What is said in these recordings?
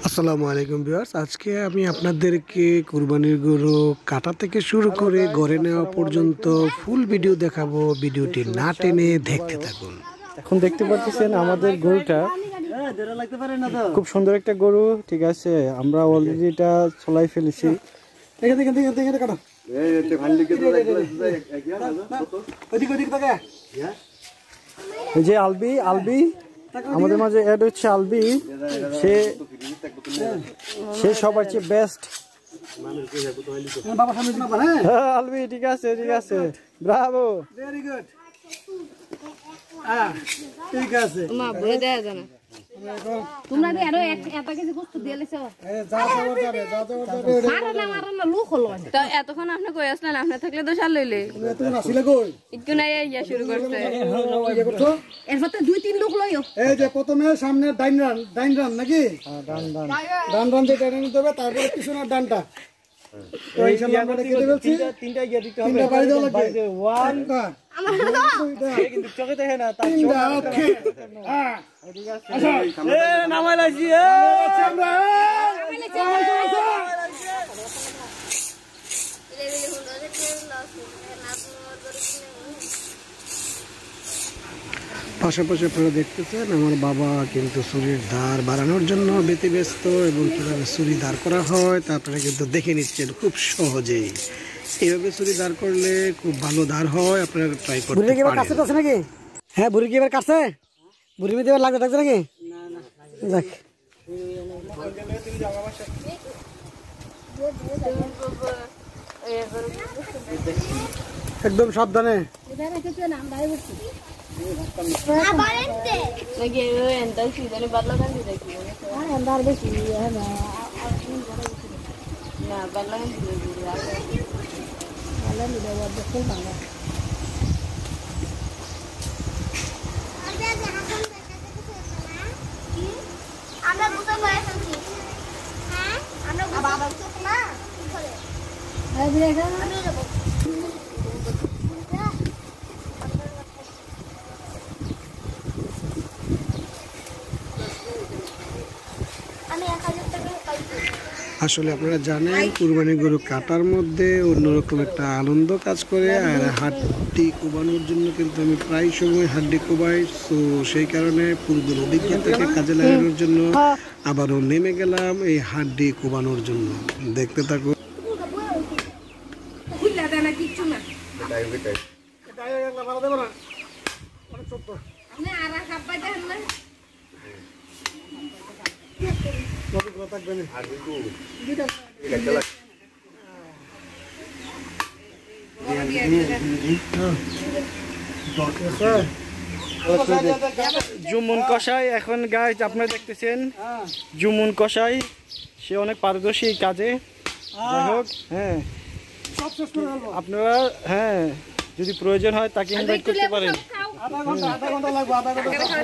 আসসালামু আলাইকুম ভিউয়ার্স, আজকে আমি আপনাদেরকে কুরবানির গরু কাটা থেকে শুরু করে ঘরে নেওয়া পর্যন্ত ফুল ভিডিও দেখাবো। ভিডিওটি না টেনে দেখতে থাকুন। এখন দেখতে পাচ্ছেন আমাদের গরুটা খুব সুন্দর একটা গরু। ঠিক আছে, আমরা অলরেডি এটা চলাই ফেলেছি। এই যে আলবি আলবি আমাদের মাঝে অ্যাড হচ্ছে। আলবি সে সবার চেয়ে বেস্ট। আলবি ঠিক আছে, ঠিক আছে, ব্রাভো, ভেরি গুড। ঠিক আছে, মা বলে দেয়া জানা তোমরা দি আরো একটা কিছু কষ্ট দিয়ে লেছো। যা যাও যাবে, যা যাও যাবে, মারা না লুক হলো। তো এতক্ষণ আপনি কই আসলেন? আপনি থাকলে তো শাল লইলে তুমি আসলে কই একটু নাই ইয়া শুরু করতে। এরপর তো দুই তিন লোক লইও। এই যে প্রথমে সামনে ডাইন রান নাকি? হ্যাঁ, ডান রান যে ডাইন নিতে হবে, তারপর পিছনের ডানটা। তো ইনশাআল্লাহ আমরা দেখে দেবছি। তিনটা গিয়ে দিতে হবে, তিনটা বাইরে লাগবে। 1 কিন্তু চোখে দেখে না তাই ওকে। হ্যাঁ ঠিক আছে, এ নামাই লাইছি। আমরা পাশাপাশি আপনারা দেখতেছেন আমার বাবা কিন্তু ছুরির ধার বাড়ানোর জন্য ব্যতিব্যস্ত, এবং কিভাবে ছুরি দাঁড় করা হয় তা আপনারা কিন্তু দেখে নিচ্ছেন খুব সহজেই। এইভাবে ছুরি দাঁড় করলে খুব ভালো দাঁড় হয়, আপনারা ট্রাই করতে পারেন। নাকি হ্যাঁ, বুড়ি কি এবার কাটছে? বুড়ি মধ্যে এবার লাগবে থাকছে নাকি? যাক, একদম সাবধানে। আসলে আপনারা জানেন কুরবানি গরু কাটার মধ্যে অন্যরকম একটা আনন্দ কাজ করে। আর হাড্ডি কোবানোর জন্য কিন্তু আমি প্রায় সময় হাড্ডি কোবাই। তো সেই কারণে পূর্বের অভিজ্ঞতাকে কাজে লাগানোর জন্য আবারও নেমে গেলাম এই হাড্ডি কোবানোর জন্য। দেখতে থাকুন। জুমুন কষাই এখন গাইজ আপনারা দেখতেছেন। জুমুন কষাই সে অনেক পারদর্শী এই কাজে। যাই হোক, হ্যাঁ আপনারা হ্যাঁ যদি প্রয়োজন হয় তাকে ইনভাইট করতে পারেন।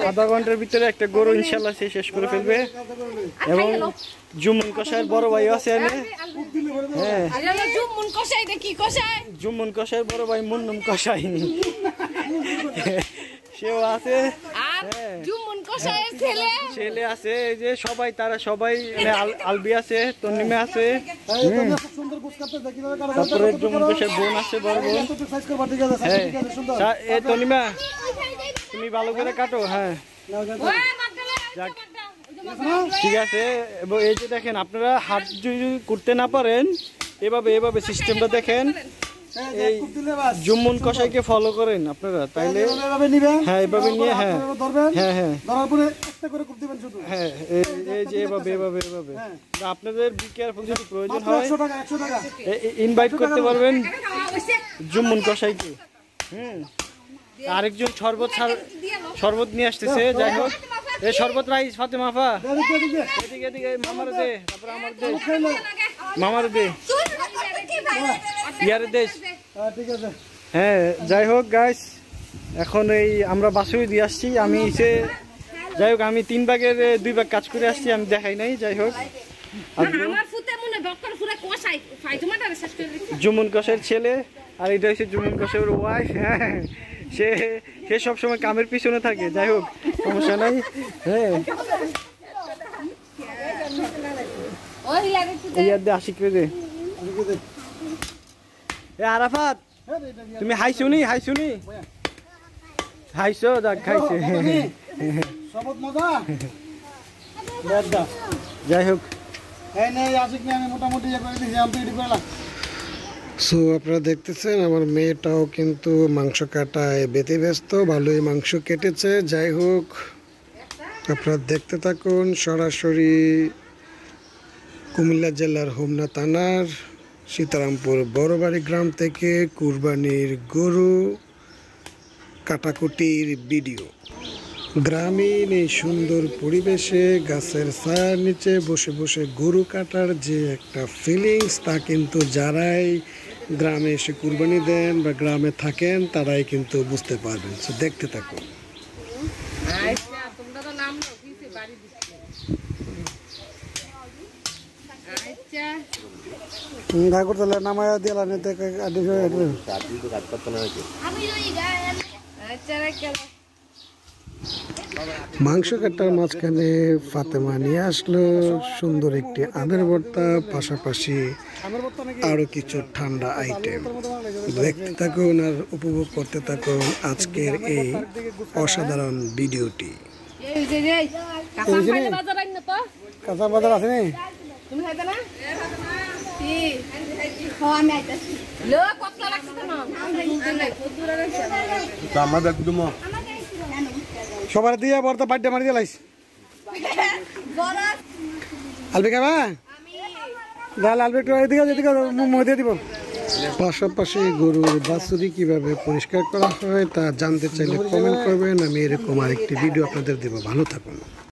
আধা ঘন্টার ভিতরে একটা গরু ইনশাল্লাহ সে শেষ করে ফেলবে। এবং জুমুন কষাইয়ের বড় ভাই আছে। হ্যাঁ, জুমুন কষাইয়ের বড় ভাই মুন্নুম কষাই সেও আছে। ছেলে আছে, এই যে সবাই, তারা সবাই আলবি আছে, তন্নিমা আছে, তারপরে জুমুন কষাইয়ের বোন আছে, বড় বোন। হ্যাঁ তন্নিমা, তুমি ভালো করে কাটো। হ্যাঁ ঠিক আছে। এবং এই যে দেখেন, আপনারা হাত যদি করতে না পারেন, এভাবে সিস্টেমটা দেখেন। এই জুমুন কষাইকে ফলো করেন আপনারা, তাইলে হ্যাঁ এভাবে নিয়ে, হ্যাঁ হ্যাঁ হ্যাঁ হ্যাঁ এই যে এভাবে আপনাদের বি কেয়ারফুল, যদি প্রয়োজন হয় ইনভাইট করতে পারবেন জুমুন কষাইকে। আরেকজন শরবত নিয়ে আসতেছে। যাই হোক, এই শরবত রাইস ফাতেমা আফা, এদিকে এদিকে মামার দে, তারপর আমার দে, মামার দে, ইয়ার দেশ। হ্যাঁ যাই হোক গাইস, এখন এই আমরা বাসুই দিয়ে আসছি। আমি যাই হোক, আমি 3 ভাগের 2 ভাগ কাজ করে আসছি, আমি দেখাই নাই। যাই হোক, জুমুন কষাইয়ের ছেলে, আর এটা হচ্ছে জুমুন কষাইয়ের ওয়াইফ। হ্যাঁ, সে সব সময় কামের পিছনে থাকে। যাই হোক, সমস্যা নাই। হ্যাঁ ওই লাগেছে এই আর দে আশিক রে দে এ আরাফাত তুমি হাইছুনি হাইছো দেখ খাইছে সবত মজা যাই হোক এই নে আশিক নে আমি মোটামুটি ইয়ে করে দিছি আমি রেডি করলাম সো আপনারা দেখতেছেন আমার মেয়েটাও কিন্তু মাংস কাটায় ব্যতিব্যস্ত ভালোই মাংস কেটেছে যাই হোক আপনারা দেখতে থাকুন সরাসরি কুমিল্লা জেলার হোমনা থানার সীতারামপুর বড়বাড়ি গ্রাম থেকে কুরবানির গরু কাটাকুটির ভিডিও গ্রামীণ এই সুন্দর পরিবেশে গাছের ছায়ার নিচে বসে বসে গরু কাটার যে একটা ফিলিংস তা কিন্তু যারাই গ্রামে এসে কুরবানি দেন বা গ্রামে থাকেন তারাই কিন্তু বুঝতে পারবেন সো দেখতে থাকুন তোমরা তো নাম নাও কিসে বাড়ি দিচ্ছি আচ্ছা ঠাকুর তাহলে নামায়া দিলা নিতে আচ্ছা রাখো মাংস কাটার মাঝখানে ফাতেমা নিয়ে আসলো সুন্দর একটি আমের ভর্তা পাশাপাশি আরো কিছু ঠান্ডা আইটেম দেখতে থাকুন আর উপভোগ করতে থাকুন আজকের এই অসাধারণ ভিডিওটি এই যে এই কাঁচা পাইলে বাজার আইন না তো কাঁচা বাজার আছে নি তুমি খাইতে না কি আমি আইতাছি লো কত লাগছে তো না দূরে রাখছি তো আমার ব্যাগ দুমো সবার দিয়ে ভর্তা বাড়িতে মারি দিয়ে লাইস আলবি খাবা ডাল আলবি একটু এদিকে মুখ দিয়ে দিব পাশাপাশি গরুর বাছুরি কিভাবে পরিষ্কার করা হয় তা জানতে চাইলে কমেন্ট করবেন আমি এরকম আরেকটি ভিডিও আপনাদের দেবো ভালো থাকুন